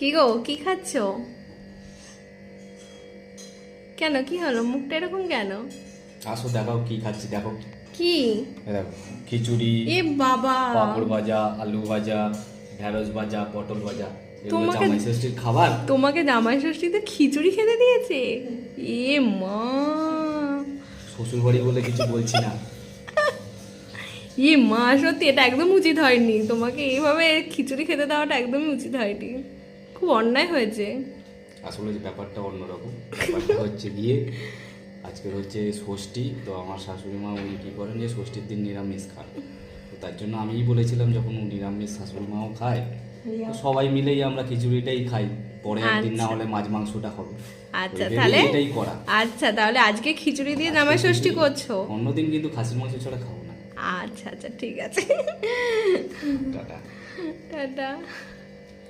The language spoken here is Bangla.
কি গো, কি খাচ্ছ? কেন, কি হলো? মুখটা এরকম কেন? আসো দেখাও কি খাচ্ছি, দেখো। কি? এই দেখো, খিচুড়ি, এ বাবা, পাঁপড় ভাজা, আলু ভাজা, ঢেঁড়স ভাজা, পটল ভাজা। এগুলো তোমাকে জামাই ষষ্ঠীর খাবার। তোমাকে জামাই ষষ্ঠীতে খিচুড়ি খেতে দিয়েছে? এ মা, শ্বশুর বাড়ি বলে কিছু বলছি না। এ মা, সত্যি এটা একদম উচিত হয়নি। তোমাকে এইভাবে খিচুড়ি খেতে দেওয়াটা একদমই উচিত হয়নি। খুব অন্যায় হয়েছে। আসলে যে ব্যাপারটা অন্যরকম। ব্যাপারটা হচ্ছে গিয়ে আজকের হচ্ছে ষষ্ঠী, তো আমার শাশুড়ি মা উনি কী করেন যে ষষ্ঠীর দিন নিরামিষ খান। তো তার জন্য আমিই বলেছিলাম যখন নিরামিষ শাশুড়ি মাও খায়, তো সবাই মিলেই আমরা খিচুড়িটাই খাই। পরে একদিন না হলে মাছ মাংসটা হবে। আচ্ছা, ওই ভেবেই তাহলে এটাই করা। আচ্ছা, তাহলে আজকে খিচুড়ি দিয়ে জামাই ষষ্ঠী করছো? অন্যদিন কিন্তু খাসির মাংস ছাড়া খাবো না। আচ্ছা আচ্ছা, ঠিক আছে। টাটা। টাটা।